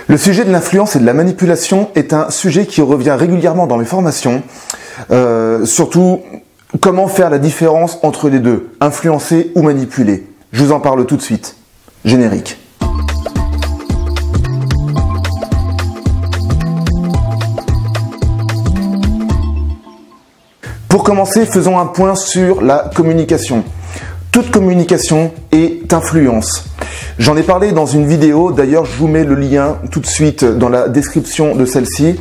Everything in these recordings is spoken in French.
Le sujet de l'influence et de la manipulation est un sujet qui revient régulièrement dans mes formations. Surtout, comment faire la différence entre les deux, influencer ou manipuler. Je vous en parle tout de suite. Générique. Pour commencer, faisons un point sur la communication. Toute communication est influence. J'en ai parlé dans une vidéo, d'ailleurs je vous mets le lien tout de suite dans la description de celle-ci.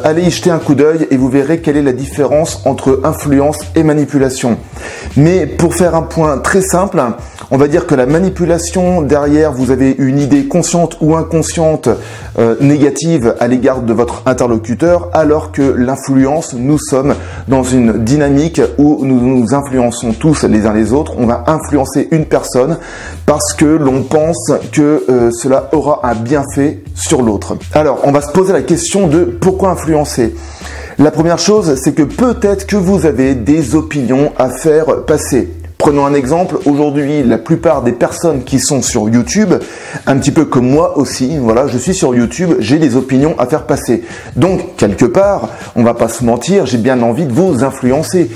Allez y jeter un coup d'œil et vous verrez quelle est la différence entre influence et manipulation. Mais pour faire un point très simple, on va dire que la manipulation, derrière vous avez une idée consciente ou inconsciente négative à l'égard de votre interlocuteur, alors que l'influence, nous sommes dans une dynamique où nous nous influençons tous les uns les autres. On va influencer une personne parce que l'on pense que cela aura un bienfait sur l'autre. Alors, on va se poser la question de pourquoi influencer. La première chose, c'est que peut-être que vous avez des opinions à faire passer. Prenons un exemple, aujourd'hui la plupart des personnes qui sont sur YouTube, un petit peu comme moi aussi, voilà, je suis sur YouTube, j'ai des opinions à faire passer. Donc quelque part, on va pas se mentir, j'ai bien envie de vous influencer.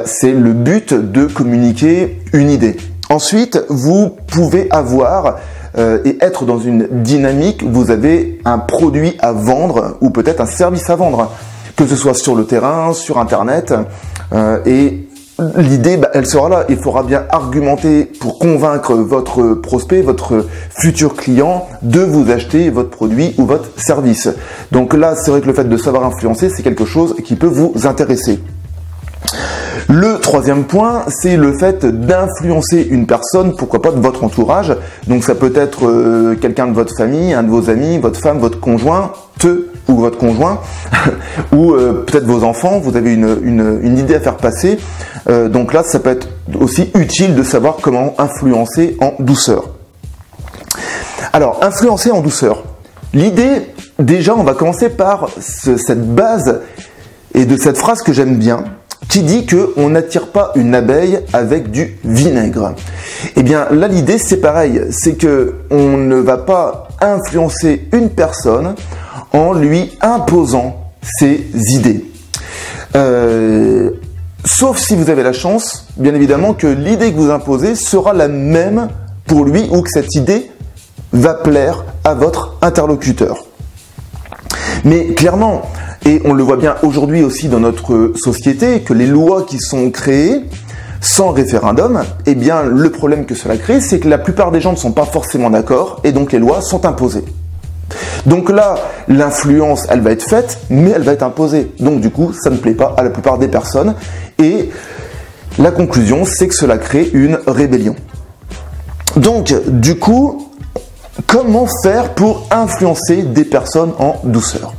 C'est le but de communiquer une idée. Ensuite, vous pouvez avoir et être dans une dynamique, vous avez un produit à vendre ou peut-être un service à vendre, que ce soit sur le terrain, sur Internet et l'idée, elle sera là. Il faudra bien argumenter pour convaincre votre prospect, votre futur client de vous acheter votre produit ou votre service. Donc là, c'est vrai que le fait de savoir influencer, c'est quelque chose qui peut vous intéresser. Le troisième point, c'est le fait d'influencer une personne, pourquoi pas de votre entourage. Donc ça peut être quelqu'un de votre famille, un de vos amis, votre femme, votre conjoint, ou votre conjoint, ou peut-être vos enfants, vous avez une idée à faire passer. Donc là, ça peut être aussi utile de savoir comment influencer en douceur. Alors, influencer en douceur. L'idée, déjà, on va commencer par cette base et de cette phrase que j'aime bien, qui dit qu'on n'attire pas une abeille avec du vinaigre. Eh bien là, l'idée c'est pareil, c'est que on ne va pas influencer une personne en lui imposant ses idées. Sauf si vous avez la chance, bien évidemment, que l'idée que vous imposez sera la même pour lui ou que cette idée va plaire à votre interlocuteur. Mais clairement, et on le voit bien aujourd'hui aussi dans notre société, que les lois qui sont créées sans référendum, eh bien le problème que cela crée, c'est que la plupart des gens ne sont pas forcément d'accord et donc les lois sont imposées. Donc là, l'influence, elle va être faite, mais elle va être imposée. Donc du coup, ça ne plaît pas à la plupart des personnes. Et la conclusion, c'est que cela crée une rébellion. Donc du coup, comment faire pour influencer des personnes en douceur ?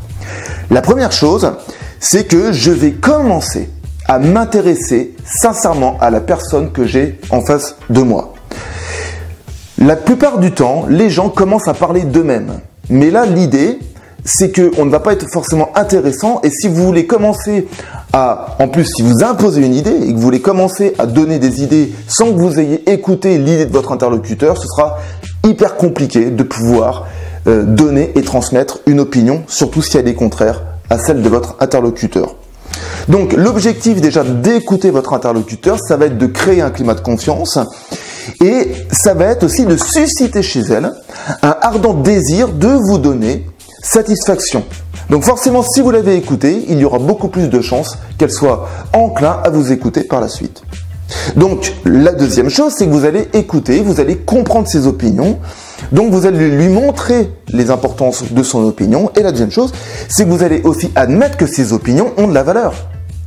La première chose, c'est que je vais commencer à m'intéresser sincèrement à la personne que j'ai en face de moi. La plupart du temps, les gens commencent à parler d'eux-mêmes. Mais là, l'idée, c'est qu'on ne va pas être forcément intéressant. Et si vous voulez commencer à, en plus, si vous imposez une idée et que vous voulez commencer à donner des idées sans que vous ayez écouté l'idée de votre interlocuteur, ce sera hyper compliqué de pouvoir donner et transmettre une opinion, surtout si elle est contraire à celle de votre interlocuteur. Donc l'objectif déjà d'écouter votre interlocuteur, ça va être de créer un climat de confiance et ça va être aussi de susciter chez elle un ardent désir de vous donner satisfaction. Donc forcément, si vous l'avez écoutée, il y aura beaucoup plus de chances qu'elle soit enclin à vous écouter par la suite. Donc la deuxième chose, c'est que vous allez écouter, vous allez comprendre ses opinions, donc vous allez lui montrer les importances de son opinion. Et la deuxième chose, c'est que vous allez aussi admettre que ses opinions ont de la valeur.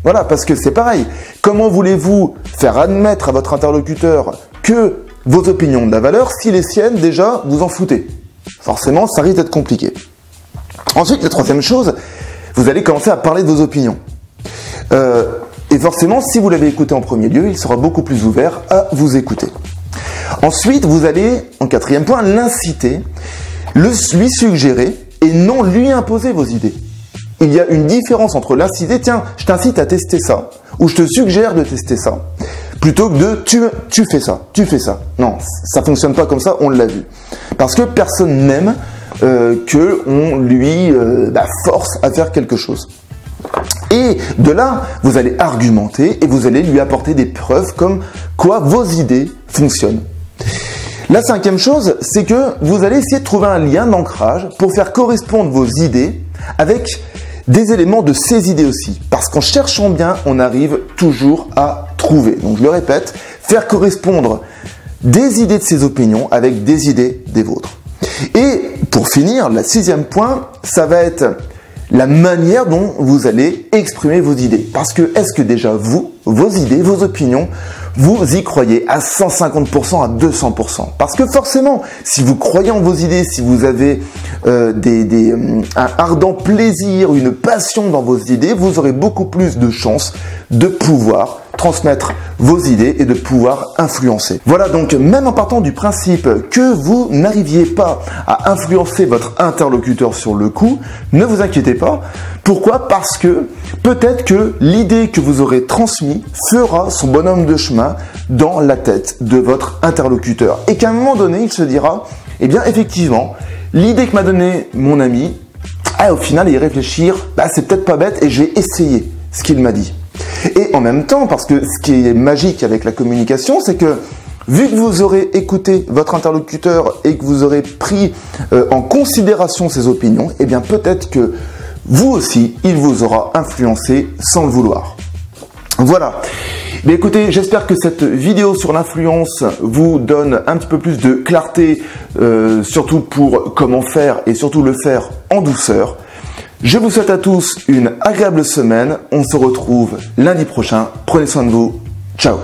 Voilà, parce que c'est pareil. Comment voulez-vous faire admettre à votre interlocuteur que vos opinions ont de la valeur si les siennes, déjà, vous en foutez? Forcément, ça risque d'être compliqué. Ensuite, la troisième chose, vous allez commencer à parler de vos opinions. Et forcément, si vous l'avez écouté en premier lieu, il sera beaucoup plus ouvert à vous écouter. Ensuite, vous allez, en quatrième point, l'inciter, lui suggérer et non lui imposer vos idées. Il y a une différence entre l'inciter, tiens, je t'incite à tester ça, ou je te suggère de tester ça, plutôt que de tu fais ça, tu fais ça. Non, ça fonctionne pas comme ça, on l'a vu. Parce que personne n'aime qu'on lui force à faire quelque chose. Et de là, vous allez argumenter et vous allez lui apporter des preuves comme quoi vos idées fonctionnent. La cinquième chose, c'est que vous allez essayer de trouver un lien d'ancrage pour faire correspondre vos idées avec des éléments de ces idées aussi. Parce qu'en cherchant bien, on arrive toujours à trouver. Donc je le répète, faire correspondre des idées de ses opinions avec des idées des vôtres. Et pour finir, le sixième point, ça va être la manière dont vous allez exprimer vos idées. Parce que est-ce que déjà vous, vos idées, vos opinions, vous y croyez à 150%, à 200%? Parce que forcément, si vous croyez en vos idées, si vous avez un ardent plaisir, une passion dans vos idées, vous aurez beaucoup plus de chances de pouvoir transmettre vos idées et de pouvoir influencer. Voilà, donc même en partant du principe que vous n'arriviez pas à influencer votre interlocuteur sur le coup, ne vous inquiétez pas. Pourquoi? Parce que peut-être que l'idée que vous aurez transmise fera son bonhomme de chemin dans la tête de votre interlocuteur. Et qu'à un moment donné, il se dira, eh bien effectivement, l'idée que m'a donnée mon ami, au final, y réfléchir, c'est peut-être pas bête et je vais essayer ce qu'il m'a dit. Et en même temps, parce que ce qui est magique avec la communication, c'est que vu que vous aurez écouté votre interlocuteur et que vous aurez pris en considération ses opinions, eh bien peut-être que vous aussi, il vous aura influencé sans le vouloir. Voilà. Mais écoutez, j'espère que cette vidéo sur l'influence vous donne un petit peu plus de clarté, surtout pour comment faire et surtout le faire en douceur. Je vous souhaite à tous une agréable semaine. On se retrouve lundi prochain. Prenez soin de vous. Ciao.